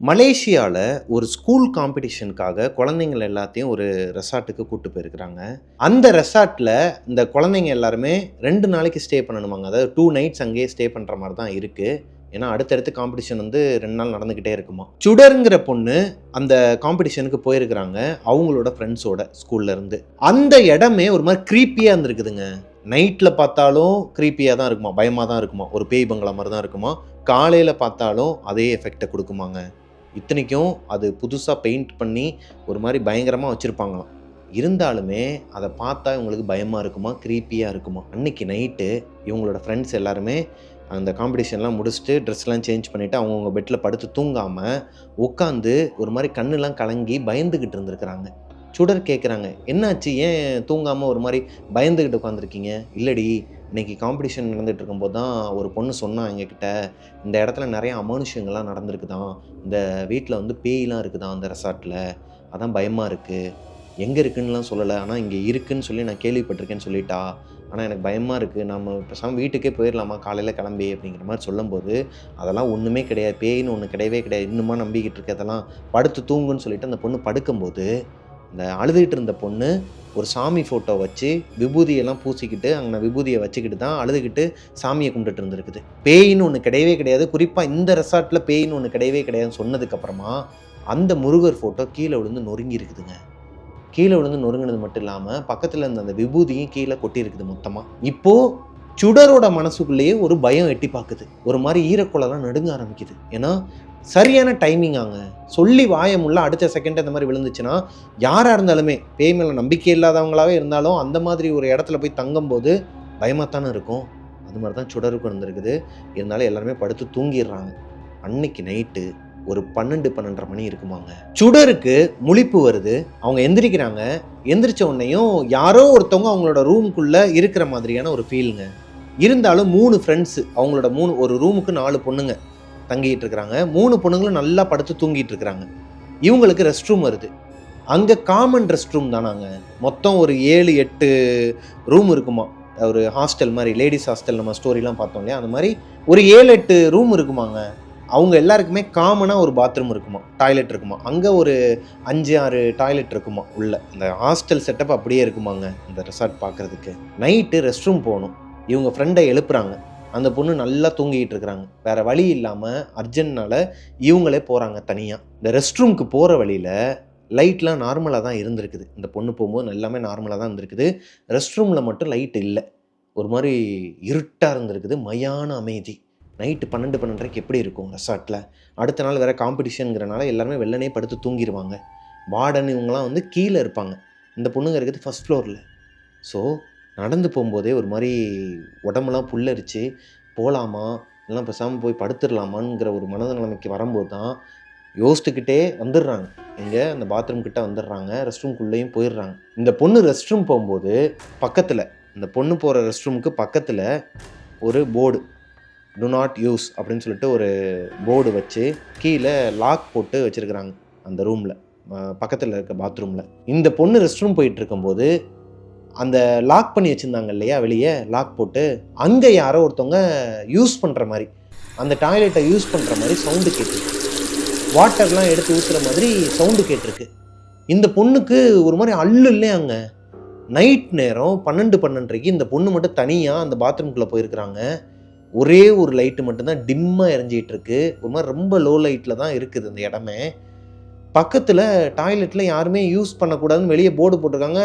மலேசியாவில் ஒரு ஸ்கூல் காம்படிஷனுக்காக குழந்தைங்கள் எல்லாத்தையும் ஒரு ரெசார்ட்டுக்கு கூப்பிட்டு போயிருக்கிறாங்க. அந்த ரெசார்ட்டில் இந்த குழந்தைங்க எல்லாருமே 2 நாளைக்கு ஸ்டே பண்ணணுமாங்க. அதாவது 2 நைட்ஸ் அங்கேயே ஸ்டே பண்ணுற மாதிரி தான் இருக்குது. ஏன்னா அடுத்தடுத்து காம்படிஷன் 2 நாள் நடந்துக்கிட்டே இருக்குமா. சுடருங்கிற பொண்ணு அந்த காம்படிஷனுக்கு போயிருக்கிறாங்க அவங்களோட ஃப்ரெண்ட்ஸோட ஸ்கூல்லேருந்து. அந்த இடமே ஒரு மாதிரி க்ரீப்பியாக இருந்திருக்குதுங்க. நைட்டில் பார்த்தாலும் க்ரீப்பியாக தான் இருக்குமா, பயமாக தான் இருக்குமா, ஒரு பேய் பங்களா மாதிரி தான் இருக்குமா. காலையில் பார்த்தாலும் அதே எஃபெக்டை கொடுக்குமாங்க. இத்தனைக்கும் அது புதுசாக பெயிண்ட் பண்ணி ஒரு மாதிரி பயங்கரமாக வச்சுருப்பாங்களாம். இருந்தாலுமே அதை பார்த்தா இவங்களுக்கு பயமாக இருக்குமா, க்ரீப்பியாக இருக்குமா. அன்றைக்கி நைட்டு இவங்களோட ஃப்ரெண்ட்ஸ் எல்லாருமே அந்த காம்படிஷன்லாம் முடிச்சுட்டு ட்ரெஸ்லாம் சேஞ்ச் பண்ணிவிட்டு அவங்கவுங்க பெட்டில் படுத்து தூங்காமல் உட்காந்து ஒரு மாதிரி கண்ணெலாம் கலங்கி பயந்துக்கிட்டு இருந்திருக்கிறாங்க. சுடர் கேட்குறாங்க, என்னாச்சு, ஏன் தூங்காமல் ஒரு மாதிரி பயந்துக்கிட்டு உட்காந்துருக்கீங்க? இல்லடி, இன்றைக்கி காம்படிஷன் நடந்துகிட்டு இருக்கும்போது தான் ஒரு பொண்ணு சொன்னான் எங்ககிட்ட, இந்த இடத்துல நிறைய அமானுஷங்கள்லாம் நடந்திருக்குதான், இந்த வீட்டில் பேயெலாம் இருக்குதான் அந்த ரெசார்ட்டில், அதான் பயமாக இருக்குது. எங்கே இருக்குன்னுலாம் சொல்லலை, ஆனால் இங்கே இருக்குதுன்னு சொல்லி நான் கேள்விப்பட்டிருக்கேன்னு சொல்லிட்டா. ஆனால் எனக்கு பயமாக இருக்குது, நம்ம பேசாமல் வீட்டுக்கே போயிடலாமா காலையில் கிளம்பி அப்படிங்கிற மாதிரி சொல்லும்போது, அதெல்லாம் ஒன்றுமே கிடையாது, பேயின்னு ஒன்று கிடையவே கிடையாது, இன்னுமா நம்பிக்கிட்டு இருக்கு, அதெல்லாம் படுத்து தூங்குன்னு சொல்லிட்டு அந்த பொண்ணு படுக்கும்போது இந்த அழுதுகிட்டு இருந்த பொண்ணு ஒரு சாமி ஃபோட்டோ வச்சு விபூதியெல்லாம் பூசிக்கிட்டு அங்கே விபூதியை வச்சுக்கிட்டு தான் அழுதுகிட்டு சாமியை கும்பிட்டுட்டு இருந்திருக்குது. பேயின்னு ஒன்று கிடையவே கிடையாது, குறிப்பாக இந்த ரெசார்ட்டில் பேயின்னு ஒன்று கிடையவே கிடையாதுன்னு சொன்னதுக்கப்புறமா அந்த முருகர் ஃபோட்டோ கீழே விழுந்து நொறுங்கி இருக்குதுங்க. கீழே விழுந்து நொறுங்கினது மட்டும் இல்லாமல் பக்கத்தில் இருந்த அந்த விபூதியும் கீழே கொட்டியிருக்குது மொத்தமாக. இப்போது சுடரோட மனசுக்குள்ளேயே ஒரு பயம் எட்டி பார்க்குது, ஒரு மாதிரி ஈரக்குள்ளலாம் நடுங்க ஆரம்பிக்குது. ஏன்னா சரியான டைமிங்காங்க. சொல்லி வாயமுள்ள அடுத்த செகண்ட் இந்த மாதிரி விழுந்துச்சுன்னா யாராக இருந்தாலுமே, பேய் மேலே நம்பிக்கை இல்லாதவங்களாவே இருந்தாலும் அந்த மாதிரி ஒரு இடத்துல போய் தங்கும்போது பயமாகத்தானே இருக்கும். அது மாதிரி தான் சுடருக்கும் இருந்திருக்குது. இருந்தாலும் எல்லாருமே படுத்து தூங்கிடுறாங்க. அன்னைக்கு நைட்டு ஒரு 12-12:30 மணி இருக்குமாங்க. சுடருக்கு முழிப்பு வருது. அவங்க எந்திரிக்கிறாங்க. எந்திரிச்ச உடனேயும் யாரோ ஒருத்தவங்க அவங்களோட ரூமுக்குள்ளே இருக்கிற மாதிரியான ஒரு ஃபீலுங்க. இருந்தாலும் 3 ஃப்ரெண்ட்ஸு, அவங்களோட ஒரு ரூமுக்கு 4 பொண்ணுங்க தங்கிட்டு இருக்கிறாங்க. 3 பொண்ணுங்களும் நல்லா படுத்து தூங்கிட்டு இருக்கிறாங்க. இவங்களுக்கு ரெஸ்ட் ரூம் வருது. அங்கே காமன் ரெஸ்ட் ரூம் தானாங்க. மொத்தம் ஒரு 7-8 ரூம் இருக்குமா. ஒரு ஹாஸ்டல் மாதிரி, லேடிஸ் ஹாஸ்டல் நம்ம ஸ்டோரிலாம் பார்த்தோம் இல்லையா, அந்த மாதிரி ஒரு 7-8 ரூம் இருக்குமாங்க. அவங்க எல்லாருக்குமே காமனாக ஒரு பாத்ரூம் இருக்குமா, டாய்லெட் இருக்குமா. அங்கே ஒரு 5-6 டாய்லெட் இருக்குமா உள்ள. இந்த ஹாஸ்டல் செட்டப் அப்படியே இருக்குமாங்க இந்த ரெசார்ட் பார்க்குறதுக்கு. நைட்டு ரெஸ்ட் ரூம் போகணும். இவங்க ஃப்ரெண்டை எழுப்புறாங்க. அந்த பொண்ணு நல்லா தூங்கிட்டு இருக்கிறாங்க. வேறு வழி இல்லாமல் அர்ஜென்ட்னால இவங்களே போகிறாங்க தனியாக. இந்த ரெஸ்ட் ரூமுக்கு போகிற வழியில் லைட்லாம் நார்மலாக தான் இருந்திருக்குது. இந்த பொண்ணு போகும்போது எல்லாமே நார்மலாக தான் இருந்திருக்குது. ரெஸ்ட் ரூமில் மட்டும் லைட் இல்லை, ஒரு மாதிரி இருட்டாக இருந்திருக்குது. மயான அமைதி. நைட்டு 12-12:30 எப்படி இருக்கும் ரெசார்ட்டில்? அடுத்த நாள் வேறு காம்படிஷனுங்கிறனால எல்லாருமே வெள்ளனே படுத்து தூங்கிடுவாங்க. வார்டன் இவங்களாம் கீழே இருப்பாங்க. இந்த பொண்ணுங்க இருக்குது ஃபஸ்ட் ஃப்ளோரில். ஸோ நடந்து போகும்போதே ஒரு மாதிரி உடம்புலாம் புல்லரிச்சு போகலாமா, இல்லைனா பேசாமல் போய் படுத்துடலாமாங்கிற ஒரு மனநிலைமைக்கு வரும்போது தான் யோசிச்சுக்கிட்டே வந்துடுறாங்க. எங்கே அந்த பாத்ரூம் கிட்டே வந்துடுறாங்க. ரெஸ்ட் ரூம்குள்ளேயும் போயிடுறாங்க. இந்த பொண்ணு ரெஸ்ட் ரூம் போகும்போது பக்கத்தில், இந்த பொண்ணு போகிற ரெஸ்ட் ரூமுக்கு பக்கத்தில் ஒரு போர்டு, டு நாட் யூஸ் அப்படின்னு சொல்லிட்டு ஒரு போர்டு வச்சு கீழே லாக் போட்டு வச்சுருக்குறாங்க அந்த ரூமில், பக்கத்தில் இருக்க பாத்ரூமில். இந்த பொண்ணு ரெஸ்ட் ரூம் போயிட்டு இருக்கும்போது அந்த லாக் பண்ணி வச்சுருந்தாங்க இல்லையா, வெளியே லாக் போட்டு, அங்கே யாரோ ஒருத்தவங்க யூஸ் பண்ணுற மாதிரி, அந்த டாய்லெட்டை யூஸ் பண்ணுற மாதிரி சவுண்டு கேட்டிருக்கு. வாட்டர்லாம் எடுத்து ஊற்றுற மாதிரி சவுண்டு கேட்டிருக்கு. இந்த பொண்ணுக்கு ஒரு மாதிரி இல்லையாங்க. நைட் நேரம் 12-12:30 இந்த பொண்ணு மட்டும் தனியாக அந்த பாத்ரூம்குள்ளே போயிருக்கிறாங்க. ஒரே ஒரு லைட்டு மட்டும்தான் டிம்மாக எரிஞ்சிகிட்டு இருக்கு. ஒரு மாதிரி ரொம்ப லோ லைட்டில் தான் இருக்குது அந்த இடமே. பக்கத்தில் டாய்லெட்டில் யாருமே யூஸ் பண்ணக்கூடாதுன்னு வெளியே போர்டு போட்டிருக்காங்க,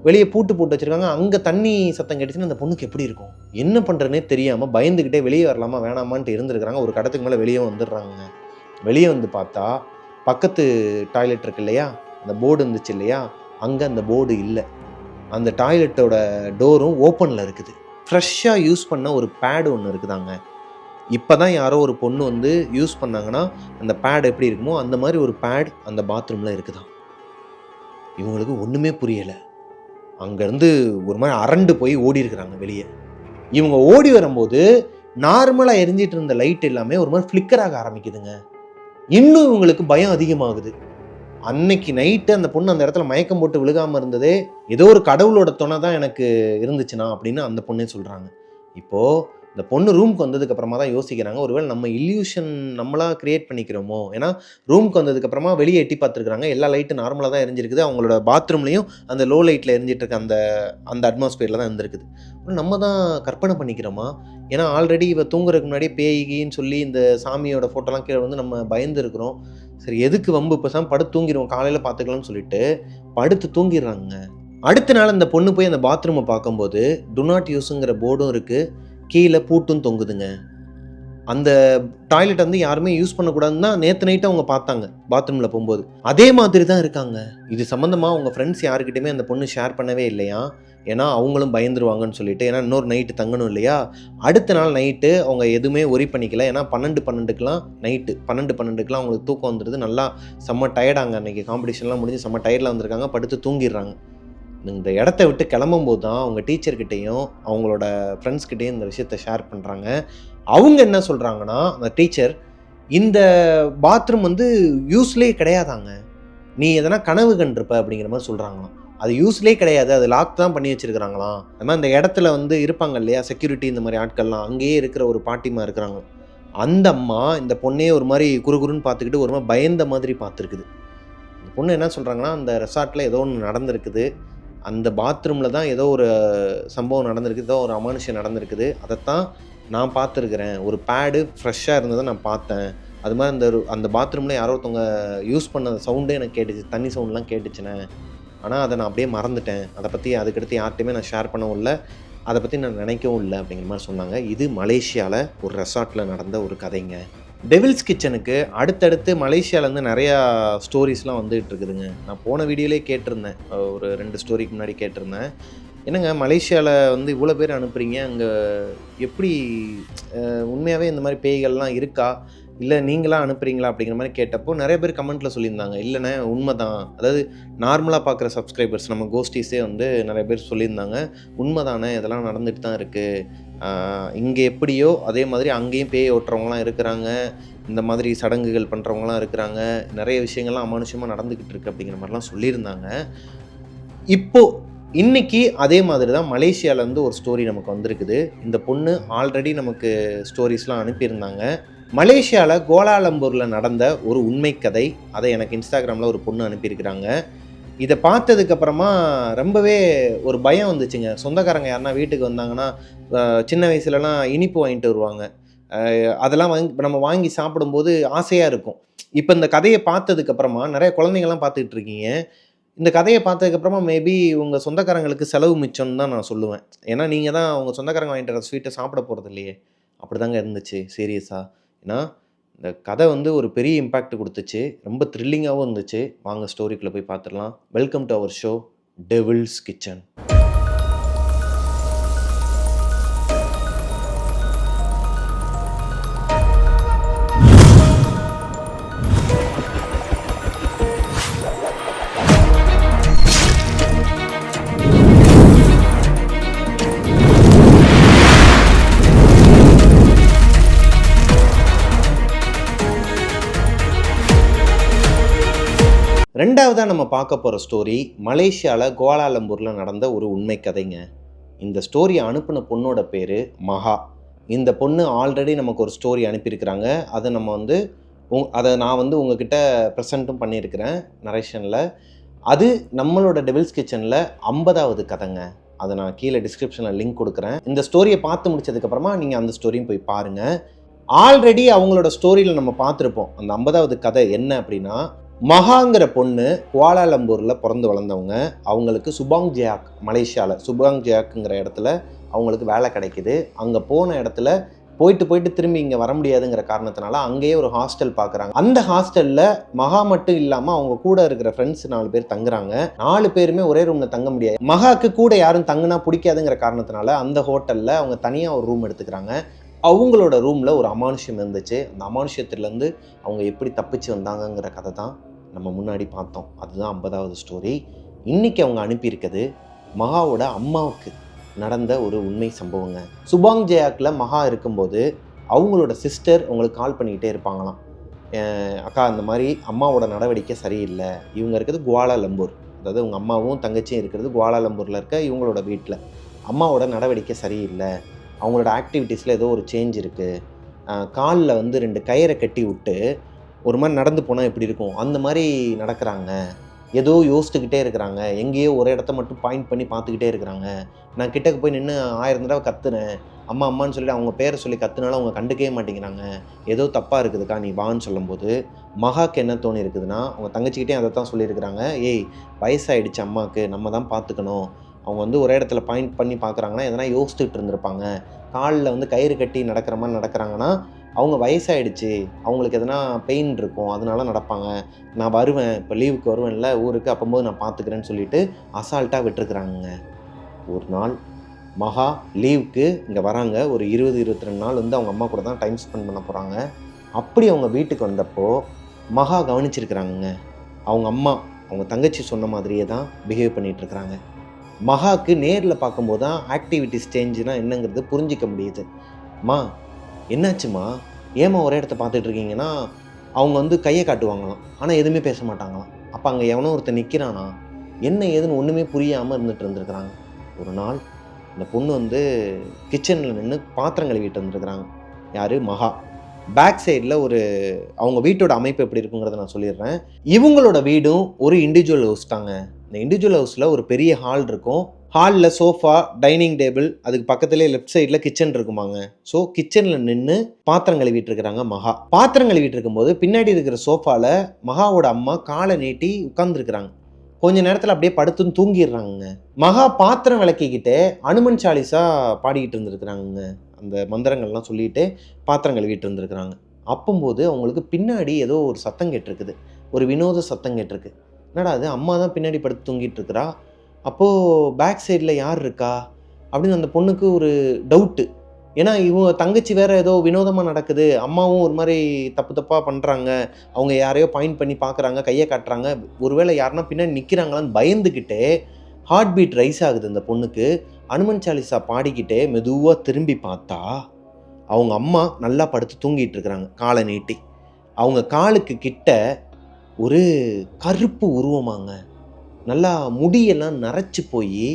வெளியே பூட்டு போட்டு வச்சுருக்காங்க. அங்கே தண்ணி சத்தம் கேட்டுச்சுன்னா அந்த பொண்ணுக்கு எப்படி இருக்கும்? என்ன பண்ணுறதுனே தெரியாமல் பயந்துக்கிட்டே வெளியே வரலாமா வேணாமான்ட்டு இருந்துருக்குறாங்க. ஒரு கடத்துக்கு மேலே வெளியே வந்துடுறாங்க. வெளியே வந்து பார்த்தா பக்கத்து டாய்லெட் இருக்கு இல்லையா, அந்த போர்டு இருந்துச்சு இல்லையா, அங்கே அந்த போர்டு இல்லை. அந்த டாய்லெட்டோட டோரும் ஓப்பனில் இருக்குது. ஃப்ரெஷ்ஷாக யூஸ் பண்ண ஒரு பேடு ஒன்று இருக்குதாங்க. இப்போ தான் யாரோ ஒரு பொண்ணு யூஸ் பண்ணாங்கன்னா அந்த பேட் எப்படி இருக்குமோ அந்த மாதிரி ஒரு பேட் அந்த பாத்ரூமில் இருக்குதான். இவங்களுக்கு ஒன்றுமே புரியலை. அங்கேருந்து ஒரு மாதிரி அரண்டு போய் ஓடி இருக்கிறாங்க வெளியே. இவங்க ஓடி வரும்போது நார்மலாக எரிஞ்சிட்டு இருந்த லைட் எல்லாமே ஒரு மாதிரி ஃப்ளிக்கராக ஆரம்பிக்குதுங்க. இன்னும் இவங்களுக்கு பயம் அதிகமாகுது. அன்னைக்கு நைட்டு அந்த பொண்ணு அந்த இடத்துல மயக்கம் போட்டு விழுகாமல் இருந்ததே ஏதோ ஒரு கடவுளோட துணை தான் எனக்கு இருந்துச்சுன்னா அப்படின்னு அந்த பொண்ணே சொல்கிறாங்க. இப்போது இந்த பொண்ணு ரூமுக்கு வந்ததுக்கப்புறமா தான் யோசிக்கிறாங்க, ஒருவேளை நம்ம இல்யூஷன் நம்மளா கிரியேட் பண்ணிக்கிறோமோ. ஏன்னா ரூமுக்கு வந்ததுக்கப்புறமா வெளியே எட்டி பார்த்துருக்குறாங்க, எல்லா லைட்டும் நார்மலாக தான் எரிஞ்சிருக்குது. அவங்களோட பாத்ரூம்லேயும் அந்த லோ லைட்டில் எரிஞ்சிட்டு இருக்க அந்த அந்த அட்மாஸ்பியரில் தான் இருந்திருக்குது. நம்ம தான் கற்பனை பண்ணிக்கிறோமா? ஏன்னா ஆல்ரெடி இவ தூங்குறதுக்கு முன்னாடியே பேய்கின்னு சொல்லி இந்த சாமியோட ஃபோட்டோலாம் கீழே வந்து நம்ம பயந்து இருக்கிறோம். சரி எதுக்கு வம்பு, பேசாமல் படுத்து தூங்கிடுவோம், காலையில் பார்த்துக்கலாம்னு சொல்லிட்டு படுத்து தூங்கிடுறாங்க. அடுத்த நாள் அந்த பொண்ணு போய் அந்த பாத்ரூமை பார்க்கும்போது டு நாட் யூஸுங்கிற போர்டும் இருக்குது, கீழே பூட்டும் தொங்குதுங்க. அந்த டாய்லெட் வந்து யாருமே யூஸ் பண்ணக்கூடாதுன்னு தான் நேற்று நைட்டு அவங்க பார்த்தாங்க பாத்ரூமில் போகும்போது. அதே மாதிரி தான் இருக்காங்க. இது சம்மந்தமாக அவங்க ஃப்ரெண்ட்ஸ் யாருக்கிட்டையுமே அந்த பொண்ணு ஷேர் பண்ணவே இல்லையா, ஏன்னா அவங்களும் பயந்துருவாங்கன்னு சொல்லிட்டு. ஏன்னா இன்னொரு நைட்டு தங்கணும் இல்லையா. அடுத்த நாள் நைட்டு அவங்க எதுவுமே ஒரி பண்ணிக்கல. ஏன்னா 12:12க்குலாம் நைட்டு 12:12க்குலாம் அவங்களுக்கு தூக்கம் வந்துடுது. நல்லா செம்ம டயர்டாங்க. அன்றைக்கி காம்படிஷன்லாம் முடிஞ்சு செம்ம டயர்டில் வந்திருக்காங்க, படுத்து தூங்கிடுறாங்க. இந்த இடத்த விட்டு கிளம்பும்போது தான் அவங்க டீச்சர்கிட்டையும் அவங்களோட ஃப்ரெண்ட்ஸ்கிட்டையும் இந்த விஷயத்த ஷேர் பண்ணுறாங்க. அவங்க என்ன சொல்கிறாங்கன்னா, அந்த டீச்சர் இந்த பாத்ரூம் வந்து யூஸ்லேயே கிடையாதாங்க, நீ எதனா கனவு கண்டிருப்ப அப்படிங்கிற மாதிரி சொல்கிறாங்களாம். அது யூஸ்லேயே கிடையாது, அது லாக் தான் பண்ணி வச்சுருக்கிறாங்களாம். அது மாதிரி அந்த இடத்துல வந்து இருப்பாங்க இல்லையா செக்யூரிட்டி, இந்த மாதிரி ஆட்கள்லாம் அங்கேயே இருக்கிற ஒரு பாட்டிமா இருக்கிறாங்க. அந்த அம்மா இந்த பொண்ணே ஒரு மாதிரி குறுகுறுன்னு பார்த்துக்கிட்டு ஒரு மாதிரி பயந்த மாதிரி பார்த்துருக்குது. அந்த பொண்ணு என்ன சொல்கிறாங்கன்னா, அந்த ரெசார்ட்டில் ஏதோ ஒன்று நடந்திருக்குது, அந்த பாத்ரூமில் தான் ஏதோ ஒரு சம்பவம் நடந்திருக்குது, ஏதோ ஒரு அமானுஷம் நடந்திருக்குது, அதைத்தான் நான் பார்த்துருக்குறேன். ஒரு பேடு ஃப்ரெஷ்ஷாக இருந்ததை நான் பார்த்தேன். அது மாதிரி அந்த பாத்ரூமில் யாரோ ஒருத்தவங்க யூஸ் பண்ண சவுண்டே எனக்கு கேட்டுச்சு, தண்ணி சவுண்ட்லாம் கேட்டுச்சுண்ணே. ஆனால் அதை நான் அப்படியே மறந்துட்டேன், அதை பற்றி அதுக்கடுத்து யார்கிட்டையுமே நான் ஷேர் பண்ணவும் இல்லை, அதை பற்றி நான் நினைக்கவும் இல்லை அப்படிங்கிற மாதிரி சொன்னாங்க. இது மலேசியாவில் ஒரு ரெசார்ட்டில் நடந்த ஒரு கதைங்க. டெவில்ஸ் கிச்சனுக்கு அடுத்தடுத்து மலேசியாவிலேருந்து நிறையா ஸ்டோரிஸ்லாம் வந்துகிட்டு இருக்குதுங்க. நான் போன வீடியோலேயே கேட்டிருந்தேன், ஒரு 2 ஸ்டோரிக்கு முன்னாடி கேட்டிருந்தேன். என்னங்க மலேசியாவில் வந்து இவ்வளோ பேர் அனுப்புகிறீங்க, அங்கே எப்படி உண்மையாகவே இந்த மாதிரி பேய்கள்லாம் இருக்கா, இல்லை நீங்களாம் அனுப்புகிறீங்களா அப்படிங்கிற மாதிரி கேட்டப்போ நிறைய பேர் கமெண்ட்டில் சொல்லியிருந்தாங்க, இல்லைண்ணே உண்மை தான். அதாவது நார்மலாக பார்க்குற சப்ஸ்கிரைபர்ஸ் நம்ம கோஸ்டிஸே வந்து நிறைய பேர் சொல்லியிருந்தாங்க, உண்மை தானே இதெல்லாம் நடந்துட்டு தான் இருக்குது, இங்கே எப்படியோ அதே மாதிரி அங்கேயும் பேய் ஓட்டுறவங்களாம் இருக்கிறாங்க, இந்த மாதிரி சடங்குகள் பண்ணுறவங்களாம் இருக்கிறாங்க, நிறைய விஷயங்கள்லாம் அமானுஷமாக நடந்துக்கிட்டு இருக்குது அப்படிங்கிற மாதிரிலாம் சொல்லியிருந்தாங்க. இப்போது இன்றைக்கி அதே மாதிரி தான் மலேசியாவிலேருந்து ஒரு ஸ்டோரி நமக்கு வந்திருக்குது. இந்த பொண்ணு ஆல்ரெடி நமக்கு ஸ்டோரிஸ்லாம் அனுப்பியிருந்தாங்க. மலேசியாவில் கோலாலம்பூரில் நடந்த ஒரு உண்மை கதை, அதை எனக்கு இன்ஸ்டாகிராமில் ஒரு பொண்ணு அனுப்பியிருக்கிறாங்க. இதை பார்த்ததுக்கப்புறமா ரொம்பவே ஒரு பயம் வந்துச்சுங்க. சொந்தக்காரங்க யாருன்னா வீட்டுக்கு வந்தாங்கன்னா சின்ன வயசுலலாம் இனிப்பு வாங்கிட்டு வருவாங்க, அதெல்லாம் நம்ம வாங்கி சாப்பிடும்போது ஆசையாக இருக்கும். இப்போ இந்த கதையை பார்த்ததுக்கப்புறமா நிறைய குழந்தைங்கள்லாம் பார்த்துக்கிட்டு இருக்கீங்க. இந்த கதையை பார்த்ததுக்கப்புறமா மேபி உங்கள் சொந்தக்காரங்களுக்கு செலவு மிச்சம்னு தான் நான் சொல்லுவேன். ஏன்னா நீங்கள் தான் உங்கள் சொந்தக்காரங்க வாங்கிட்டு வர ஸ்வீட்டை சாப்பிட போகிறது இல்லையே. அப்படி தாங்க இருந்துச்சு சீரியஸாக. ஏன்னா இந்த கதை வந்து ஒரு பெரிய இம்பேக்ட் கொடுத்துச்சு, ரொம்ப த்ரில்லிங்காகவும் இருந்துச்சு. வாங்க ஸ்டோரிக்குள்ளே போய் பார்த்துடலாம். Welcome to our show Devil's Kitchen. ரெண்டாவதாக நம்ம பார்க்க போகிற ஸ்டோரி மலேசியாவில் கோலாலம்பூரில் நடந்த ஒரு உண்மை கதைங்க. இந்த ஸ்டோரியை அனுப்பின பொண்ணோட பேர் மகா. இந்த பொண்ணு ஆல்ரெடி நமக்கு ஒரு ஸ்டோரி அனுப்பியிருக்கிறாங்க. அதை நம்ம வந்து அதை நான் வந்து உங்ககிட்ட ப்ரெசென்ட்டும் பண்ணியிருக்கிறேன் நரேஷனில். அது நம்மளோட டெவில்ஸ் கிச்சனில் 50வது கதைங்க. அதை நான் கீழே டிஸ்கிரிப்ஷனில் லிங்க் கொடுக்குறேன். இந்த ஸ்டோரியை பார்த்து முடிச்சதுக்கப்புறமா நீங்கள் அந்த ஸ்டோரியும் போய் பாருங்கள். ஆல்ரெடி அவங்களோட ஸ்டோரியில் நம்ம பார்த்துருப்போம். அந்த 50வது கதை என்ன அப்படின்னா, மகாங்கிற பொண்ணு குவாலாலம்பூரில் பிறந்து வளர்ந்தவங்க. அவங்களுக்கு சுபாங் ஜியாக், மலேசியாவில் சுபாங் ஜியாக்குங்கிற இடத்துல அவங்களுக்கு வேலை கிடைக்கிது. அங்கே போன இடத்துல போயிட்டு திரும்பி இங்கே வர முடியாதுங்கிற காரணத்தினால அங்கேயே ஒரு ஹாஸ்டல் பார்க்குறாங்க. அந்த ஹாஸ்டலில் மகா மட்டும் இல்லாமல் அவங்க கூட இருக்கிற ஃப்ரெண்ட்ஸ் 4 பேர் தங்குறாங்க. 4 பேருமே ஒரே ரூமில் தங்க முடியாது. மகாவுக்கு கூட யாரும் தங்குனா பிடிக்காதுங்கிற காரணத்தினால அந்த ஹோட்டலில் அவங்க தனியாக ஒரு ரூம் எடுத்துக்கிறாங்க. அவங்களோட ரூமில் ஒரு அமானுஷ்யம் இருந்துச்சு. அந்த அமானுஷ்யத்துலேருந்து அவங்க எப்படி தப்பிச்சு வந்தாங்கங்கிற கதை தான் நம்ம முன்னாடி பார்த்தோம். அதுதான் 50வது ஸ்டோரி. இன்றைக்கி அவங்க அனுப்பியிருக்கிறது மகாவோட அம்மாவுக்கு நடந்த ஒரு உண்மை சம்பவங்க. சுபாங் ஜெயாக்கில் மகா இருக்கும்போது அவங்களோட சிஸ்டர் அவங்களுக்கு கால் பண்ணிக்கிட்டே இருப்பாங்களாம், அக்கா இந்த மாதிரி அம்மாவோட நடவடிக்கை சரியில்லை. இவங்க இருக்கிறது குவாலாலம்பூர், அதாவது உங்கள் அம்மாவும் தங்கச்சியும் இருக்கிறது குவாலாலம்பூரில் இருக்க இவங்களோட வீட்டில். அம்மாவோட நடவடிக்கை சரியில்லை, அவங்களோட ஆக்டிவிட்டீஸில் ஏதோ ஒரு சேஞ்ச் இருக்குது, காலில் வந்து 2 கயிறை கட்டி விட்டு ஒரு மாதிரி நடந்து போனால் எப்படி இருக்கும் அந்த மாதிரி நடக்கிறாங்க, ஏதோ யோசிச்சுக்கிட்டே இருக்கிறாங்க, எங்கேயோ ஒரு இடத்த மட்டும் பாயிண்ட் பண்ணி பார்த்துக்கிட்டே இருக்கிறாங்க, நான் கிட்டக்கு போய் நின்று 1000 தடவை கத்துனேன், அம்மா அம்மான்னு சொல்லிட்டு அவங்க பேரை சொல்லி கத்துனாலும் அவங்க கண்டுக்கவே மாட்டேங்கிறாங்க, ஏதோ தப்பாக இருக்குதுக்கா நீ வான்னு சொல்லும்போது மகாக்கு என்ன தோணி இருக்குதுன்னா, அவங்க தங்கச்சிக்கிட்டே அதை தான் சொல்லியிருக்கிறாங்க, ஏய் வயசாகிடுச்சு அம்மாவுக்கு, நம்ம தான் பார்த்துக்கணும், அவங்க வந்து ஒரே இடத்துல பாயிண்ட் பண்ணி பார்க்குறாங்கன்னா எதனா யோசிச்சுட்டு இருந்திருப்பாங்க, காலில் வந்து கயிறு கட்டி நடக்கிற மாதிரி நடக்கிறாங்கன்னா அவங்க வயசாகிடுச்சு, அவங்களுக்கு எதனா பெயின் இருக்கும் அதனால நடப்பாங்க, நான் வருவேன் இப்போ லீவுக்கு வருவேன்ல ஊருக்கு, அப்போது நான் பார்த்துக்கிறேன்னு சொல்லிட்டு அசால்ட்டாக விட்டுருக்குறாங்க. ஒரு நாள் மகா லீவுக்கு இங்கே வராங்க, ஒரு 20-22 நாள் வந்து அவங்க அம்மா கூட தான் டைம் ஸ்பெண்ட் பண்ண போகிறாங்க. அப்படி அவங்க வீட்டுக்கு வந்தப்போ மகா கவனிச்சிருக்கிறாங்க, அவங்க அம்மா அவங்க தங்கச்சி சொன்ன மாதிரியே தான் பிஹேவ் பண்ணிகிட்ருக்குறாங்க. மகாவுக்கு நேரில் பார்க்கும்போது தான் ஆக்டிவிட்டிஸ் சேஞ்சுனா என்னங்கிறது புரிஞ்சிக்க முடியுது. மா என்னாச்சுமா, ஏமா ஒரே இடத்த பார்த்துட்டு இருக்கீங்கன்னா அவங்க வந்து கையை காட்டுவாங்களாம், ஆனால் எதுவுமே பேச மாட்டாங்களாம். அப்போ அங்கே எவனோ ஒருத்தர் நிற்கிறானா, என்ன ஏதுன்னு ஒன்றுமே புரியாமல் இருந்துட்டு இருந்திருக்கிறாங்க. ஒரு நாள் இந்த பொண்ணு வந்து கிச்சனில் நின்று பாத்திரம் கழுவிட்டு வந்துருக்குறாங்க. யார்? மகா. பேக் சைடில் ஒரு அவங்க வீட்டோட அமைப்பு எப்படி இருக்குங்கிறத நான் சொல்லிடுறேன். இவங்களோட வீடும் ஒரு இண்டிவிஜுவல் ஹவுஸ் தாங்க. இந்த இண்டிவிஜுவல் ஹவுஸில் ஒரு பெரிய ஹால் இருக்கும், ஹாலில் சோஃபா, டைனிங் டேபிள், அதுக்கு பக்கத்துலேயே லெஃப்ட் சைடில் கிச்சன் இருக்குமாங்க. ஸோ கிச்சனில் நின்று பாத்திரம் கழுவிட்டு இருக்கிறாங்க மகா. பாத்திரம் கழுவிட்டு இருக்கும்போது பின்னாடி இருக்கிற சோஃபாவில் மகாவோட அம்மா காலை நீட்டி உட்காந்துருக்குறாங்க. கொஞ்ச நேரத்தில் அப்படியே படுத்துன்னு தூங்கிடுறாங்க. மகா பாத்திரம் விளக்கிக்கிட்டே அனுமன் சாலிசா பாடிக்கிட்டு இருந்திருக்கிறாங்க. அந்த மந்திரங்கள்லாம் சொல்லிட்டு பாத்திரம் கழுவிட்டு இருந்திருக்கிறாங்க. அப்போது அவங்களுக்கு பின்னாடி ஏதோ ஒரு சத்தம் கேட்டிருக்குது, ஒரு வினோத சத்தம் கேட்டிருக்கு. என்னடா அது, அம்மா தான் பின்னாடி படுத்து தூங்கிட்டு இருக்கிறா, அப்போது பேக் சைடில் யார் இருக்கா அப்படின்னு அந்த பொண்ணுக்கு ஒரு டவுட்டு. ஏன்னா இவங்க தங்கச்சி வேறு ஏதோ வினோதமாக நடக்குது, அம்மாவும் ஒரு மாதிரி தப்பு தப்பாக பண்ணுறாங்க, அவங்க யாரையோ பாயிண்ட் பண்ணி பார்க்குறாங்க, கையை காட்டுறாங்க, ஒருவேளை யாருன்னா பின்னாடி நிற்கிறாங்களான்னு பயந்துக்கிட்டே ஹார்ட் பீட் ரைஸ் ஆகுது இந்த பொண்ணுக்கு. அனுமன் சாலிசா பாடிக்கிட்டே மெதுவாக திரும்பி பார்த்தா அவங்க அம்மா நல்லா படுத்து தூங்கிட்டு இருக்கிறாங்க காலை நீட்டி. அவங்க காலுக்கு கிட்ட ஒரு கருப்பு உருவமாங்க, நல்லா முடியெல்லாம் நரைச்சி போய்,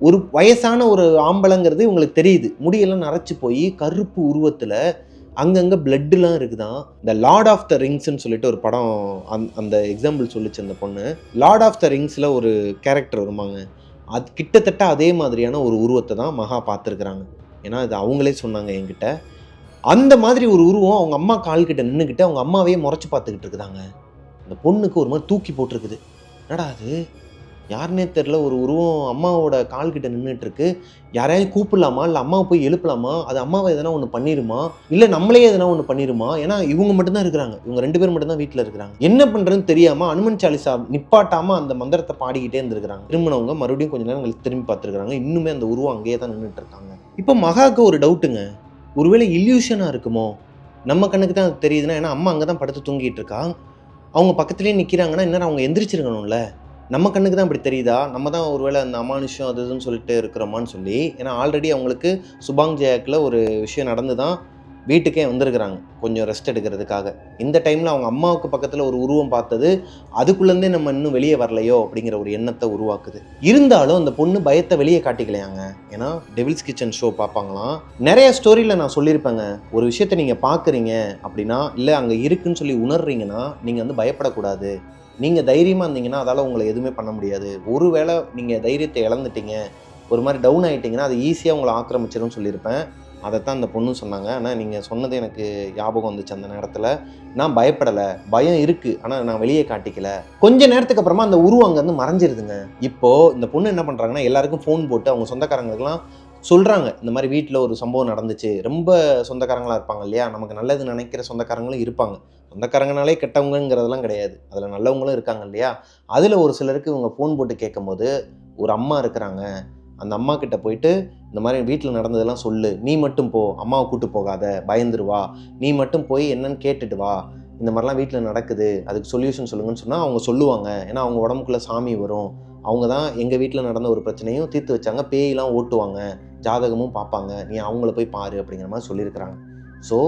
ஒரு வயசான ஒரு ஆம்பளைங்கிறது உங்களுக்கு தெரியுது, முடியெல்லாம் நரைச்சி போய் கருப்பு உருவத்தில் அங்கங்கே பிளட்டுலாம் இருக்குதான். இந்த லார்ட் ஆஃப் த ரிங்ஸ்ன்னு சொல்லிட்டு ஒரு படம், அந்த எக்ஸாம்பிள் சொல்லிச்சு அந்த பொண்ணு. லார்ட் ஆஃப் த ரிங்ஸில் ஒரு கேரக்டர் வருமாங்க, அது கிட்டத்தட்ட அதே மாதிரியான ஒரு உருவத்தை தான் மகா பார்த்துருக்குறாங்க. ஏன்னா இது அவங்களே சொன்னாங்க என்கிட்ட. அந்த மாதிரி ஒரு உருவம் அவங்க அம்மா கால்கிட்ட நின்றுக்கிட்டு அவங்க அம்மாவையே முறைச்சி பார்த்துக்கிட்டு இருக்குதாங்க. அந்த பொண்ணுக்கு ஒரு மாதிரி தூக்கி போட்டிருக்குது. என்னடா அது, யாருன்னே தெரில, ஒரு உருவம் அம்மாவோட கால்கிட்ட நின்றுட்டுருக்கு, யாரையாவது கூப்பிடலாமா, இல்லை அம்மாவை போய் எழுப்பலாமா, அது அம்மாவை எதனா ஒன்று பண்ணிடுமா, இல்லை நம்மளே எதனா ஒன்று பண்ணிடுமா, ஏன்னா இவங்க மட்டும்தான் இருக்கிறாங்க, இவங்க 2 பேர் மட்டும்தான் வீட்டில் இருக்கிறாங்க. என்ன பண்ணுறதுன்னு தெரியாமல் அனுமன் சாலிசா நிப்பாட்டாமல் அந்த மந்திரத்தை பாடிக்கிட்டே இருந்திருக்கிறாங்க. திரும்பினவங்க மறுபடியும் கொஞ்சம் நேரம் கழிச்சு திரும்பி பார்த்துருக்குறாங்க, இன்னுமே அந்த உருவம் அங்கேயே தான் நின்றுட்டு இருக்காங்க. இப்போ மகாவுக்கு ஒரு டவுட்டுங்க, ஒருவேளை இல்யூஷனாக இருக்குமோ, நம்ம கண்ணுக்கு தான் அது தெரியுதுன்னா, ஏன்னா அம்மா அங்கே தான் படுத்து தூங்கிட்டு இருக்கா, அவங்க பக்கத்துலேயே நிற்கிறாங்கன்னா இன்னும் அவங்க எந்திரிச்சிருக்கணும்ல, நம்ம கண்ணுக்கு தான் இப்படி தெரியுதா, நம்ம தான் ஒருவேளை அந்த அமானுஷம் அது இதுன்னு சொல்லிட்டு இருக்கிறோமான்னு சொல்லி. ஏன்னா ஆல்ரெடி அவங்களுக்கு சுபாங் ஜெயாக்கில் ஒரு விஷயம் நடந்து தான் வீட்டுக்கே வந்திருக்கிறாங்க கொஞ்சம் ரெஸ்ட் எடுக்கிறதுக்காக. இந்த டைமில் அவங்க அம்மாவுக்கு பக்கத்தில் ஒரு உருவம் பார்த்தது அதுக்குள்ளேருந்தே நம்ம இன்னும் வெளியே வரலையோ அப்படிங்கிற ஒரு எண்ணத்தை உருவாக்குது. இருந்தாலும் அந்த பொண்ணு பயத்தை வெளியே காட்டிக்கலையாங்க. ஏன்னா டெவில்ஸ் கிச்சன் ஷோ பார்ப்பாங்களாம். நிறைய ஸ்டோரியில் நான் சொல்லியிருப்பேங்க, ஒரு விஷயத்தை நீங்கள் பார்க்குறீங்க அப்படின்னா, இல்லை அங்கே இருக்குன்னு சொல்லி உணர்றீங்கன்னா நீங்கள் வந்து பயப்படக்கூடாது, நீங்கள் தைரியமாக இருந்தீங்கன்னா அதால் உங்களை எதுவுமே பண்ண முடியாது. ஒருவேளை நீங்கள் தைரியத்தை இழந்துட்டீங்க, ஒரு மாதிரி டவுன் ஆகிட்டிங்கன்னா அது ஈஸியாக உங்களை ஆக்கிரமிச்சிடும்னு சொல்லியிருப்பேன். அதைத்தான் அந்த பொண்ணு சொன்னாங்க. ஆனால் நீங்கள் சொன்னது எனக்கு ஞாபகம் வந்துச்சு. அந்த நேரத்தில் நான் பயப்படலை, பயம் இருக்குது, ஆனால் நான் வெளியே காட்டிக்கல. கொஞ்ச நேரத்துக்கு அப்புறமா அந்த உருவம் அங்கேருந்து மறைஞ்சிருதுங்க. இப்போது இந்த பொண்ணு என்ன பண்ணுறாங்கன்னா, எல்லாருக்கும் ஃபோன் போட்டு அவங்க சொந்தக்காரங்களுக்குலாம் சொல்கிறாங்க, இந்த மாதிரி வீட்டில் ஒரு சம்பவம் நடந்துச்சு. ரொம்ப சொந்தக்காரங்களாக இருப்பாங்க இல்லையா, நமக்கு நல்லது நினைக்கிற சொந்தக்காரங்களும் இருப்பாங்க. சொந்தக்காரங்கனாலே கெட்டவங்கிறதெல்லாம் கிடையாது, அதில் நல்லவங்களும் இருக்காங்க இல்லையா. அதில் ஒரு சிலருக்கு இவங்க ஃபோன் போட்டு கேட்கும்போது, ஒரு அம்மா இருக்கிறாங்க, அந்த அம்மா கிட்ட போயிட்டு இந்த மாதிரி வீட்டில் நடந்ததெல்லாம் சொல்லு, நீ மட்டும் போ, அம்மாவை கூட்டு போகாத, பயந்துருவா, நீ மட்டும் போய் என்னன்னு கேட்டுட்டு வா, இந்த மாதிரிலாம் வீட்டில் நடக்குது, அதுக்கு சொல்யூஷன் சொல்லுங்கன்னு சொன்னால் அவங்க சொல்லுவாங்க. ஏன்னா அவங்க உடம்புக்குள்ளே சாமி வரும், அவங்க தான் எங்கள் வீட்டில் நடந்த ஒரு பிரச்சனையும் தீர்த்து வச்சாங்க, பேயெல்லாம் ஓட்டுவாங்க, ஜாதகமும் பார்ப்பாங்க, நீ அவங்கள போய் பாரு அப்படிங்கிற மாதிரி சொல்லியிருக்கிறாங்க. ஸோ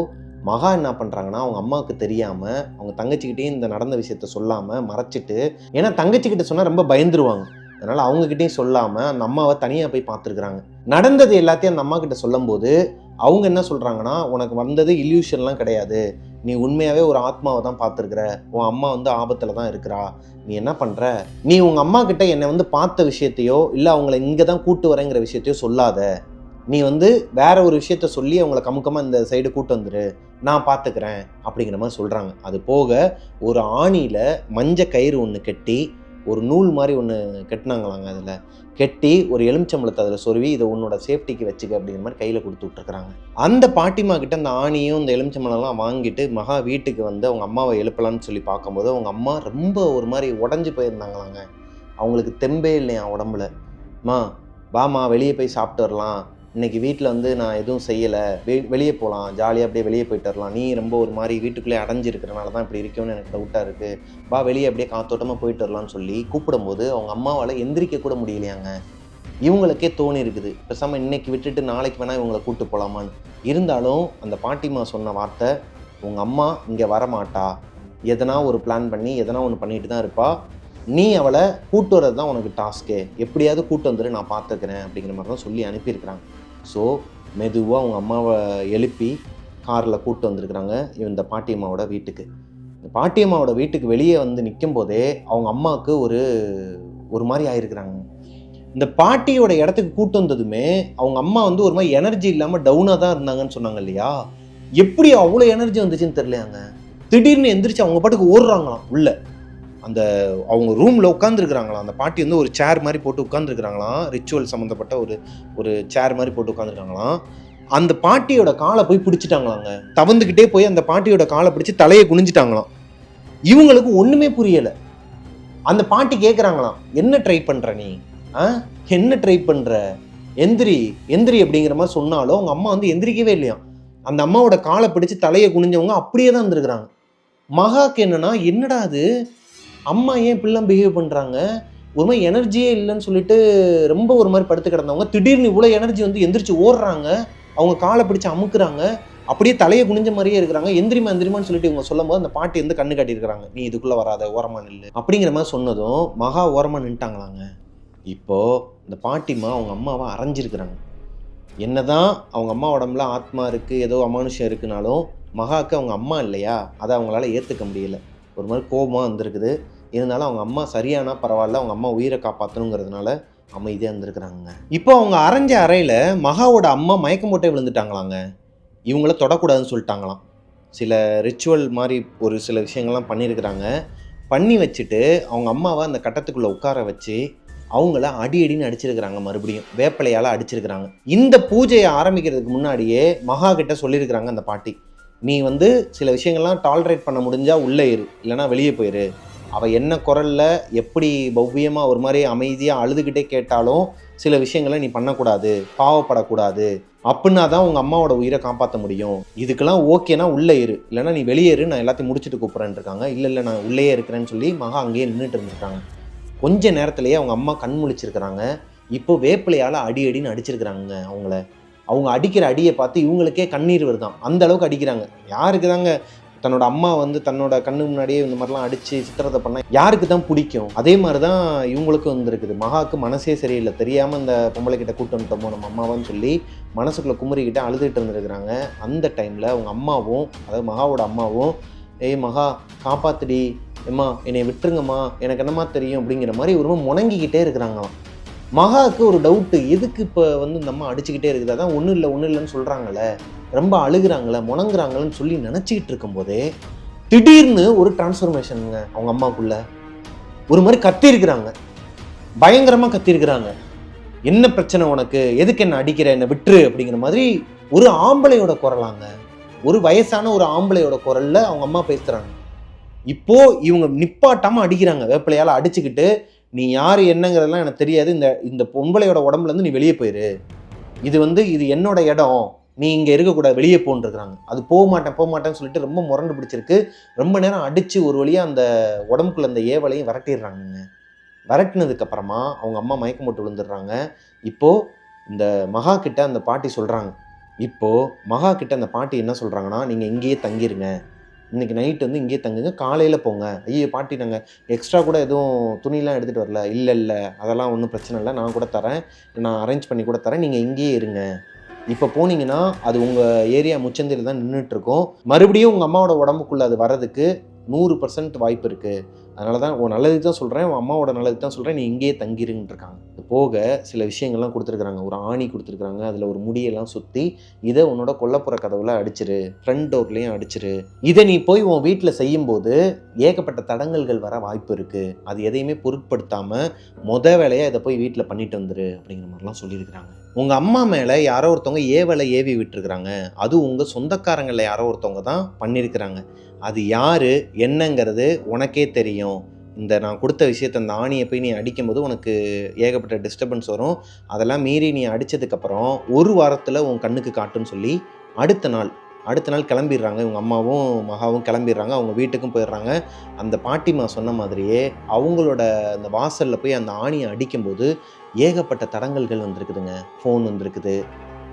மகா என்ன பண்ணுறாங்கன்னா, அவங்க அம்மாவுக்கு தெரியாமல் அவங்க தங்கச்சிக்கிட்டேயும் இந்த நடந்த விஷயத்த சொல்லாமல் மறைச்சிட்டு, ஏன்னா தங்கச்சிக்கிட்ட சொன்னால் ரொம்ப பயந்துருவாங்க, அதனால் அவங்கக்கிட்டையும் சொல்லாமல் அந்த அம்மாவை தனியாக போய் பார்த்துருக்குறாங்க. நடந்தது எல்லாத்தையும் அந்த அம்மா கிட்ட சொல்லும்போது அவங்க என்ன சொல்கிறாங்கன்னா, உனக்கு வந்தது இல்யூஷன்லாம் கிடையாது, நீ உண்மையாகவே ஒரு ஆத்மாவை தான் பார்த்துருக்குற, உன் அம்மா வந்து ஆபத்தில் தான் இருக்கிறா, நீ என்ன பண்ணுற, நீ உங்கள் அம்மா கிட்ட என்னை வந்து பார்த்த விஷயத்தையோ இல்லை அவங்கள இங்கே தான் கூட்டு வரேங்கிற விஷயத்தையோ சொல்லாத, நீ வந்து வேற ஒரு விஷயத்த சொல்லி அவங்கள கமுக்கமாக இந்த சைடு கூட்டு வந்துரு, நான் பார்த்துக்கிறேன் அப்படிங்கிற மாதிரி சொல்கிறாங்க. அது போக ஒரு ஆணியில் மஞ்சள் கயிறு ஒன்று கட்டி ஒரு நூல் மாதிரி ஒன்று கட்டினாங்களாங்க. அதில் கட்டி ஒரு எலுமிச்சம்பழத்தை அதில் சொருவி இதை உன்னோட சேஃப்டிக்கு வச்சுக்க அப்படிங்கிற மாதிரி கையில் கொடுத்து விட்டுருக்குறாங்க. அந்த பாட்டிமா கிட்ட அந்த ஆணியும் இந்த எலுமிச்சம்பழம்லாம் வாங்கிட்டு மகா வீட்டுக்கு வந்து அவங்க அம்மாவை எழுப்பலான்னு சொல்லி பார்க்கும்போது அவங்க அம்மா ரொம்ப ஒரு மாதிரி உடஞ்சி போயிருந்தாங்களாங்க. அவங்களுக்கு தெம்பே இல்லையா உடம்புல. வாமா வெளியே போய் சாப்பிட்டு வரலாம், இன்றைக்கி வீட்டில் வந்து நான் எதுவும் செய்யலை, வெளியே போகலாம், ஜாலியாக அப்படியே வெளியே போயிட்டு வரலாம், நீ ரொம்ப ஒரு மாதிரி வீட்டுக்குள்ளே அடைஞ்சிருக்கிறனால தான் இப்படி இருக்குன்னு எனக்கு டவுட்டாக இருக்குது, வா வெளியே அப்படியே காத்தோட்டமாக போயிட்டு வரலான்னு சொல்லி கூப்பிடும்போது அவங்க அம்மாவால் எந்திரிக்க கூட முடியலையாங்க. இவங்களுக்கே தோணி இருக்குது, பேசாமல் இன்னைக்கு விட்டுட்டு நாளைக்கு வேணால் இவங்களை கூப்பிட்டு போகலாமான்னு. இருந்தாலும் அந்த பாட்டிமா சொன்ன வார்த்தை, உங்கள் அம்மா இங்கே வரமாட்டா, எதனா ஒரு பிளான் பண்ணி எதனா ஒன்று பண்ணிட்டு தான் இருப்பா, நீ அவளை கூட்டு வரது தான் உனக்கு டாஸ்க்கு, எப்படியாவது கூட்டு வந்துட்டு நான் பார்த்துக்கிறேன் அப்படிங்கிற மாதிரி தான் சொல்லி அனுப்பியிருக்கிறாங்க. ஸோ மெதுவாக அவங்க அம்மாவை எழுப்பி காரில் கூப்பிட்டு வந்திருக்கிறாங்க இந்த பாட்டியம்மாவோட வீட்டுக்கு. இந்த பாட்டியம்மாவோட வீட்டுக்கு வெளியே வந்து நிற்கும் போதே அவங்க அம்மாவுக்கு ஒரு மாதிரி ஆயிருக்கிறாங்க. இந்த பாட்டியோட இடத்துக்கு கூப்பிட்டு வந்ததுமே அவங்க அம்மா வந்து ஒரு மாதிரி எனர்ஜி இல்லாமல் டவுனாக தான் இருந்தாங்கன்னு சொன்னாங்க இல்லையா, எப்படி அவ்வளோ எனர்ஜி வந்துச்சுன்னு தெரியலையாங்க. திடீர்னு எந்திரிச்சு அவங்க பாட்டுக்கு ஓடுறாங்களாம் உள்ள. அந்த அவங்க ரூமில் உட்காந்துருக்குறாங்களாம். அந்த பாட்டி வந்து ஒரு சேர் மாதிரி போட்டு உட்காந்துருக்குறாங்களாம், ரிச்சுவல் சம்மந்தப்பட்ட ஒரு சேர் மாதிரி போட்டு உட்காந்துருக்காங்களாம். அந்த பாட்டியோட காலை போய் பிடிச்சிட்டாங்களாங்க. தவந்துக்கிட்டே போய் அந்த பாட்டியோட காலை பிடிச்சி தலையை குனிஞ்சிட்டாங்களாம். இவங்களுக்கு ஒன்றுமே புரியலை. அந்த பாட்டி கேட்குறாங்களாம், என்ன ட்ரை பண்ணுற நீ, என்ன ட்ரை பண்ணுற, எந்திரி எந்திரி அப்படிங்கிற மாதிரி சொன்னாலும் அவங்க அம்மா வந்து எந்திரிக்கவே இல்லையாம். அந்த அம்மாவோட காலை பிடிச்சி தலையை குனிஞ்சவங்க அப்படியே தான் இருந்திருக்கிறாங்க. மகாக்கு என்னடா அது, அம்மா ஏன் இப்படிலாம் பிஹேவ் பண்ணுறாங்க, ஒரு மாதிரி எனர்ஜியே இல்லைன்னு சொல்லிட்டு ரொம்ப ஒரு மாதிரி படுத்து கிடந்தவங்க திடீர்னு இவ்வளோ எனர்ஜி வந்து எந்திரிச்சு ஓடுறாங்க, அவங்க காலை பிடிச்சி அமுக்குறாங்க, அப்படியே தலையை குனிஞ்ச மாதிரியே இருக்கிறாங்க, எந்திரிமான்னு சொல்லிட்டு இவங்க சொல்லும் போது அந்த பாட்டி வந்து கண்ணு காட்டியிருக்கிறாங்க, நீ இதுக்குள்ளே வராத, ஓரமாக நில்லு அப்படிங்கிற மாதிரி சொன்னதும் மகா ஓரமாக நின்ட்டாங்களாங்க. இப்போது இந்த பாட்டிமா அவங்க அம்மாவை அரைஞ்சிருக்கிறாங்க. என்னதான் அவங்க அம்மா உடம்புல ஆத்மா இருக்குது, ஏதோ அமானுஷம் இருக்குனாலும் மகாவுக்கு அவங்க அம்மா இல்லையா, அதை அவங்களால ஏற்றுக்க முடியலை. ஒரு மாதிரி கோபமாக வந்திருக்குது. இருந்தாலும் அவங்க அம்மா சரியானா பரவாயில்ல, அவங்க அம்மா உயிரை காப்பாற்றணுங்கிறதுனால அமைதியாக இருந்திருக்கிறாங்க. இப்போ அவங்க அரைஞ்ச அறையில் மகாவோட அம்மா மயக்கம் போட்டே விழுந்துட்டாங்களாங்க. இவங்கள தொடக்கூடாதுன்னு சொல்லிட்டாங்களாம். சில ரிச்சுவல் மாதிரி ஒரு சில விஷயங்கள்லாம் பண்ணியிருக்கிறாங்க. பண்ணி வச்சுட்டு அவங்க அம்மாவை அந்த கட்டத்துக்குள்ளே உட்கார வச்சு அவங்கள அடின்னு அடிச்சிருக்கிறாங்க, மறுபடியும் வேப்பிலையால் அடிச்சிருக்கிறாங்க. இந்த பூஜையை ஆரம்பிக்கிறதுக்கு முன்னாடியே மகா கிட்ட சொல்லியிருக்கிறாங்க அந்த பாட்டி, நீ வந்து சில விஷயங்கள்லாம் டாலரேட் பண்ண முடிஞ்சால் உள்ளே இரு, இல்லைனா வெளியே போயிரு. அவள் என்ன குரலில் எப்படி பவ்யமாக ஒரு மாதிரி அமைதியாக அழுதுகிட்டே கேட்டாலும் சில விஷயங்களை நீ பண்ணக்கூடாது, பாவப்படக்கூடாது, அப்படின்னா தான் உங்கள் அம்மாவோட உயிரை காப்பாற்ற முடியும். இதுக்கெல்லாம் ஓகேனா உள்ளே இரு, இல்லைனா நீ வெளியேறு, நான் எல்லாத்தையும் முடிச்சுட்டு கூப்பிட்றேன்னு இருக்காங்க. இல்லை நான் உள்ளேயே இருக்கிறேன்னு சொல்லி மகா அங்கேயே நின்றுட்டு இருந்திருக்காங்க. கொஞ்ச நேரத்துலேயே அவங்க அம்மா கண் முழிச்சிருக்கிறாங்க. இப்போ வேப்பிலையால் அடின்னு அடிச்சிருக்கிறாங்க அவங்கள. அவங்க அடிக்கிற அடியை பார்த்து இவங்களுக்கே கண்ணீர் வருதான், அந்த அளவுக்கு அடிக்கிறாங்க. யாருக்கு தாங்க தன்னோட அம்மா வந்து தன்னோட கண்ணு முன்னாடியே இந்த மாதிரிலாம் அடித்து சித்திரத்தை பண்ணால் யாருக்கு தான் பிடிக்கும்? அதே மாதிரி தான் இவங்களுக்கும் வந்துருக்குது. மகாவுக்கு மனசே சரியில்லை, தெரியாமல் இந்த பொம்பளைக்கிட்ட கூட்டு வந்துட்டோமோ நம்ம அம்மாவான்னு சொல்லி மனசுக்குள்ளே குமரிக்கிட்ட அழுதுகிட்டு இருந்துருக்குறாங்க. அந்த டைமில் அவங்க அம்மாவும், அதாவது மகாவோட அம்மாவும், ஏய் மகா காப்பாத்துடி, ஏம்மா என்னை விட்டுருங்கம்மா, எனக்கு என்னம்மா தெரியும் அப்படிங்கிற மாதிரி ஒரு முணங்கிக்கிட்டே இருக்கிறாங்களாம். மகாவுக்கு ஒரு டவுட்டு, எதுக்கு இப்போ வந்து இந்த அம்மா அடிச்சுக்கிட்டே இருக்குது, அதான் ஒன்றும் இல்லைன்னு சொல்கிறாங்களே, ரொம்ப அழுகுறாங்களே, முணங்குறாங்களேன்னு சொல்லி நினச்சிக்கிட்டு இருக்கும்போதே திடீர்னு ஒரு டிரான்ஸ்ஃபர்மேஷனுங்க அவங்க அம்மாவுக்குள்ள. ஒரு மாதிரி கத்திருக்கிறாங்க, பயங்கரமாக கத்திருக்கிறாங்க. என்ன பிரச்சனை உனக்கு, எதுக்கு என்ன அடிக்கிற, என்ன விட்டுரு அப்படிங்கிற மாதிரி ஒரு ஆம்பளையோட குரலாங்க, ஒரு வயசான ஒரு ஆம்பளையோட குரலில் அவங்க அம்மா பேசுகிறாங்க. இப்போது இவங்க நிப்பாட்டாமல் அடிக்கிறாங்க, வேப்பிலையால் அடிச்சுக்கிட்டு, நீ யார் என்னங்கிறதெல்லாம் எனக்கு தெரியாது, இந்த பொம்பளையோட உடம்புலேருந்து நீ வெளியே போயிரு, இது என்னோட இடம், நீ இங்கே இருக்கக்கூடாது, வெளியே போன்றிருக்கிறாங்க. அது போக மாட்டேன்னு சொல்லிட்டு ரொம்ப முரண்டு பிடிச்சிருக்கு. ரொம்ப நேரம் அடித்து ஒரு வழியாக அந்த உடம்புக்குள்ள அந்த ஏவலையும் விரட்டிடுறாங்க. விரட்டினதுக்கப்புறமா அவங்க அம்மா மயக்கம் போட்டு விழுந்துடுறாங்க. இப்போது இந்த மகா கிட்ட அந்த பாட்டி சொல்கிறாங்க, இப்போது மகா கிட்ட அந்த பாட்டி என்ன சொல்கிறாங்கன்னா, நீங்கள் இங்கேயே தங்கிருங்க, இன்றைக்கி நைட் வந்து இங்கேயே தங்குங்க, காலையில் போங்க. ஐயோ பாட்டி நாங்கள் எக்ஸ்ட்ரா கூட எதுவும் துணிலாம் எடுத்துகிட்டு வரல. இல்லை இல்லை அதெல்லாம் ஒன்றும் பிரச்சனை இல்லை, நான் கூட தரேன், நான் அரேஞ்ச் பண்ணி கூட தரேன், நீங்கள் இங்கேயே இருங்க. இப்போ போனீங்கன்னா அது உங்கள் ஏரியா முச்சந்தில் தான் நின்றுட்டுருக்கோம். மறுபடியும் உங்கள் அம்மாவோட உடம்புக்குள்ளே அது வர்றதுக்கு 100% வாய்ப்பு இருக்குது. அதனால தான் உன் நல்லதுக்கு தான் சொல்கிறேன், உன் அம்மாவோட நல்லதுக்கு தான் சொல்கிறேன், நீ இங்கேயே தங்கிருன்னு இருக்காங்க. போக சில விஷயங்கள்லாம் கொடுத்துருக்குறாங்க. ஒரு ஆணி கொடுத்துருக்குறாங்க, அதில் ஒரு முடியெல்லாம் சுற்றி இதை உன்னோட கொல்லப்புற கதவுல அடிச்சிரு, ஃப்ரண்ட் டோர்லேயும் அடிச்சிரு. இதை நீ போய் உன் வீட்டில் செய்யும்போது ஏகப்பட்ட தடங்கல்கள் வர வாய்ப்பு இருக்குது. அது எதையுமே பொருட்படுத்தாமல் வேலையாக இதை போய் வீட்டில் பண்ணிட்டு வந்துரு அப்படிங்கிற மாதிரிலாம் சொல்லியிருக்கிறாங்க. உங்கள் அம்மா மேலே யாரோ ஒருத்தவங்க ஏவலை ஏவி விட்டுருக்குறாங்க. அது உங்கள் சொந்தக்காரங்களில் யாரோ ஒருத்தவங்க தான் பண்ணியிருக்கிறாங்க. அது யார் என்னங்கிறது உனக்கே தெரியும். இந்த நான் கொடுத்த விஷயத்த, அந்த ஆணியை போய் நீ அடிக்கும்போது உனக்கு ஏகப்பட்ட டிஸ்டர்பன்ஸ் வரும். அதெல்லாம் மீறி நீ அடித்ததுக்கப்புறம் 1 வாரத்தில் உன் கண்ணுக்கு காட்டுன்னு சொல்லி அடுத்த நாள் கிளம்பிடுறாங்க. இவங்க அம்மாவும் மகாவும் கிளம்பிடுறாங்க, அவங்க வீட்டுக்கும் போயிடுறாங்க. அந்த பாட்டிமா சொன்ன மாதிரியே அவங்களோட அந்த வாசலில் போய் அந்த ஆணியை அடிக்கும்போது ஏகப்பட்ட தடங்கல்கள் வந்திருக்குதுங்க. ஃபோன் வந்திருக்குது,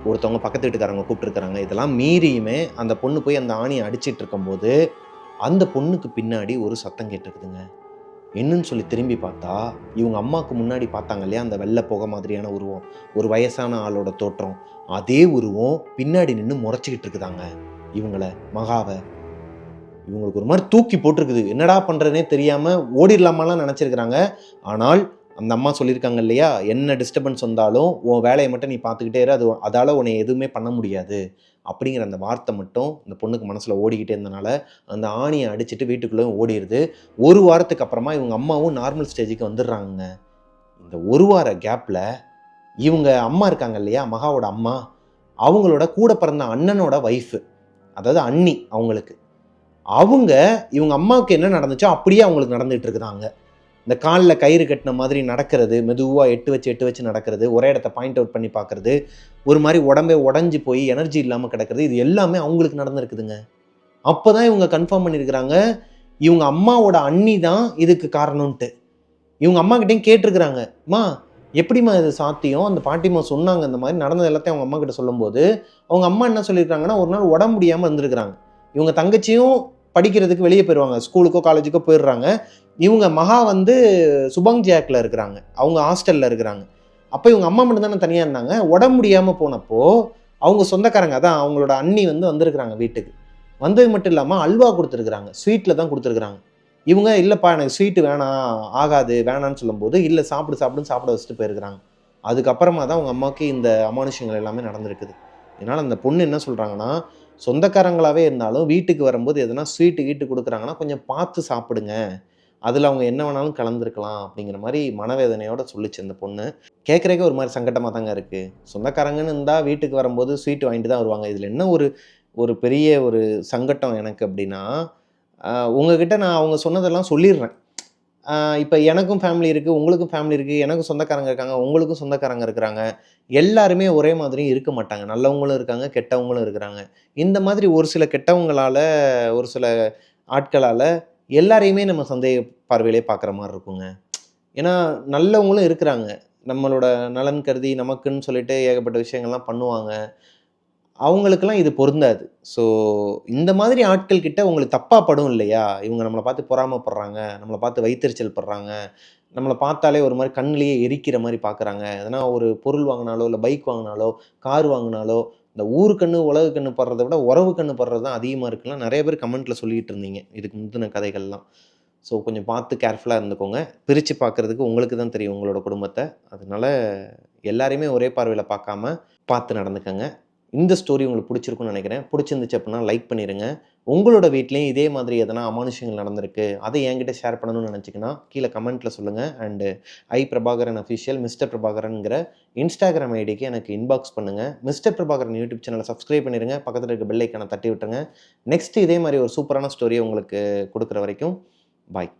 ஒருத்தவங்க பக்கத்து வீட்டுக்காரங்க கூப்பிட்டுருக்குறாங்க. இதெல்லாம் மீறியுமே அந்த பொண்ணு போய் அந்த ஆணியை அடிச்சிட்டு இருக்கும்போது அந்த பொண்ணுக்கு பின்னாடி ஒரு சத்தம் கேட்டிருக்குதுங்க. என்னன்னு சொல்லி திரும்பி பார்த்தா இவங்க அம்மாவுக்கு முன்னாடி பார்த்தாங்க இல்லையா அந்த வெள்ளை புகை மாதிரியான உருவம், ஒரு வயசான ஆளோட தோற்றம், அதே உருவம் பின்னாடி நின்று முறைச்சிக்கிட்டு இருக்குதாங்க இவங்களை, மகாவை. இவங்களுக்கு ஒரு மாதிரி தூக்கி போட்டிருக்குது. என்னடா பண்ணுறதுனே தெரியாமல் ஓடிடலாமாலாம் நினச்சிருக்கிறாங்க. ஆனால் அந்த அம்மா சொல்லியிருக்காங்க இல்லையா, என்ன டிஸ்டர்பன்ஸ் வந்தாலும் உன் வேலையை மட்டும் நீ பார்த்துக்கிட்டே இரு, அதால் உன்னை எதுவுமே பண்ண முடியாது அப்படிங்கிற அந்த வார்த்தை மட்டும் இந்த பொண்ணுக்கு மனசில் ஓடிக்கிட்டே இருந்தனால அந்த ஆணியை அடிச்சுட்டு வீட்டுக்குள்ளே ஓடிடுது. 1 வாரத்துக்கு அப்புறமா இவங்க அம்மாவும் நார்மல் ஸ்டேஜுக்கு வந்துடுறாங்க. இந்த 1 வார கேப்பில் இவங்க அம்மா இருக்காங்க இல்லையா, மகாவோட அம்மா, அவங்களோட கூட பிறந்த அண்ணனோட ஒய்ஃபு, அதாவது அண்ணி அவங்களுக்கு, இவங்க அம்மாவுக்கு என்ன நடந்துச்சோ அப்படியே அவங்களுக்கு நடந்துகிட்டு இருக்குதாங்க. இந்த காலில் கயிறு கட்டின மாதிரி நடக்கிறது, மெதுவாக எட்டு வச்சு நடக்கிறது, ஒரே இடத்த பாயிண்ட் அவுட் பண்ணி பார்க்குறது, ஒரு மாதிரி உடம்பே உடஞ்சி போய் எனர்ஜி இல்லாமல் கிடக்கிறது, இது எல்லாமே அவங்களுக்கு நடந்திருக்குதுங்க. அப்போ தான் இவங்க கன்ஃபார்ம் பண்ணியிருக்கிறாங்க இவங்க அம்மாவோட அண்ணி தான் இதுக்கு காரணம்ன்ட்டு. இவங்க அம்மா கிட்டேயும் கேட்டிருக்கிறாங்க, அம்மா எப்படிம்மா இது சாத்தியம்? அந்த பாட்டிம்மா சொன்னாங்க இந்த மாதிரி நடந்தது எல்லாத்தையும் அவங்க அம்மா கிட்ட சொல்லும்போது அவங்க அம்மா என்ன சொல்லியிருக்காங்கன்னா, ஒரு நாள் உடம்பு முடியாமல் இருந்திருக்கிறாங்க. இவங்க தங்கச்சியும் படிக்கிறதுக்கு வெளியே போயிடுவாங்க, ஸ்கூலுக்கோ காலேஜுக்கோ போயிடுறாங்க. இவங்க மகா வந்து சுபங் ஜியாக்கில் இருக்கிறாங்க, அவங்க ஹாஸ்டலில் இருக்கிறாங்க. அப்போ இவங்க அம்மா மட்டும் தானே தனியாக இருந்தாங்க. உடம்பு முடியாமல் போனப்போ அவங்க சொந்தக்காரங்க, அதான் அவங்களோட அண்ணி வந்திருக்கிறாங்க வீட்டுக்கு. வந்தது மட்டும் இல்லாமல் அல்வா கொடுத்துருக்குறாங்க, ஸ்வீட்டில் தான் கொடுத்துருக்குறாங்க. இவங்க இல்லைப்பா எனக்கு ஸ்வீட்டு வேணாம், ஆகாது வேணான்னு சொல்லும்போது இல்லை சாப்பிடுன்னு சாப்பிட வச்சுட்டு போயிருக்கிறாங்க. அதுக்கப்புறமா தான் அவங்க அம்மாவுக்கு இந்த அமானுஷங்கள் எல்லாமே நடந்திருக்குது. இதனால் அந்த பொண்ணு என்ன சொல்கிறாங்கன்னா, சொந்தக்காரங்களாகவே இருந்தாலும் வீட்டுக்கு வரும்போது எதனா ஸ்வீட்டு கொடுக்குறாங்கன்னா கொஞ்சம் பார்த்து சாப்பிடுங்க, அதில் அவங்க என்ன வேணாலும் கலந்துருக்கலாம் அப்படிங்கிற மாதிரி மனவேதனையோடு சொல்லிச்சு அந்த பொண்ணு. கேட்குறதுக்கே ஒரு மாதிரி சங்கட்டமாக தாங்க இருக்குது. சொந்தக்காரங்கன்னு இருந்தால் வீட்டுக்கு வரும்போது ஸ்வீட் வாங்கிட்டு தான் வருவாங்க. இதில் என்ன ஒரு பெரிய ஒரு சங்கட்டம் எனக்கு அப்படின்னா, உங்ககிட்ட நான் அவங்க சொன்னதெல்லாம் சொல்லிடுறேன். இப்போ எனக்கும் ஃபேமிலி இருக்குது, உங்களுக்கும் ஃபேமிலி இருக்குது, எனக்கும் சொந்தக்காரங்க இருக்காங்க, உங்களுக்கும் சொந்தக்காரங்க இருக்கிறாங்க. எல்லாருமே ஒரே மாதிரியும் இருக்க மாட்டாங்க. நல்லவங்களும் இருக்காங்க, கெட்டவங்களும் இருக்கிறாங்க. இந்த மாதிரி ஒரு சில கெட்டவங்களால், ஒரு சில ஆட்களால் எல்லாரையுமே நம்ம சந்தேக பார்வையிலே பார்க்குற மாதிரி இருக்குங்க. ஏன்னா நல்லவங்களும் இருக்கிறாங்க, நம்மளோட நலன் கருதி நமக்குன்னு சொல்லிட்டு ஏகப்பட்ட விஷயங்கள்லாம் பண்ணுவாங்க. அவங்களுக்கெல்லாம் இது பொருந்தாது. ஸோ இந்த மாதிரி ஆட்கள் கிட்ட உங்களுக்கு தப்பாக படும் இல்லையா? இவங்க நம்மளை பார்த்து பொறாமைப்படுறாங்க, நம்மளை பார்த்து வயித்தெரிச்சல் படுறாங்க, நம்மளை பார்த்தாலே ஒரு மாதிரி கண்ணிலேயே எரிக்கிற மாதிரி பார்க்குறாங்க. எதனா ஒரு பொருள் வாங்கினாலோ, இல்லை பைக் வாங்கினாலோ, கார் வாங்கினாலோ, இந்த ஊரு கண்ணு உலக கண்ணு படுறத விட உறவு கண்ணு படுறது தான் அதிகமாக இருக்குலாம் நிறைய பேர் கமெண்ட்டில் சொல்லிகிட்டு இருந்தீங்க இதுக்கு முந்தின கதைகள்லாம். ஸோ கொஞ்சம் பார்த்து கேர்ஃபுல்லாக இருந்துக்கோங்க. பிரித்து பார்க்குறதுக்கு உங்களுக்கு தான் தெரியும் உங்களோட குடும்பத்தை. அதனால் எல்லாரையுமே ஒரே பார்வையில் பார்க்காம பார்த்து நடந்துக்கங்க. இந்த ஸ்டோரி உங்களுக்கு பிடிச்சிருக்குன்னு நினைக்கிறேன். பிடிச்சிருந்துச்சு அப்படின்னா லைக் பண்ணிடுங்க. உங்களோட வீட்லேயும் இதே மாதிரி எதனா அமானுஷங்கள் நடந்திருக்கு, அதை என்கிட்ட ஷேர் பண்ணணும்னு நினச்சிங்கன்னா கீழே கமெண்ட்டில் சொல்லுங்கள். அண்டு பிரபாகரன் அஃபிஷியல் மிஸ்டர் பிரபாகரன்கிற இன்ஸ்டாகிராம் ஐடிக்கு எனக்கு இன்பாக்ஸ் பண்ணுங்கள். மிஸ்டர் பிரபாகரன் யூடியூப் சேனலை சப்ஸ்கிரைப் பண்ணிடுங்க, பக்கத்தில் இருக்க பெல் ஐக்கானை தட்டி விட்டுருங்க. நெக்ஸ்ட்டு இதே மாதிரி ஒரு சூப்பரான ஸ்டோரியை உங்களுக்கு கொடுக்குற வரைக்கும் பாய்.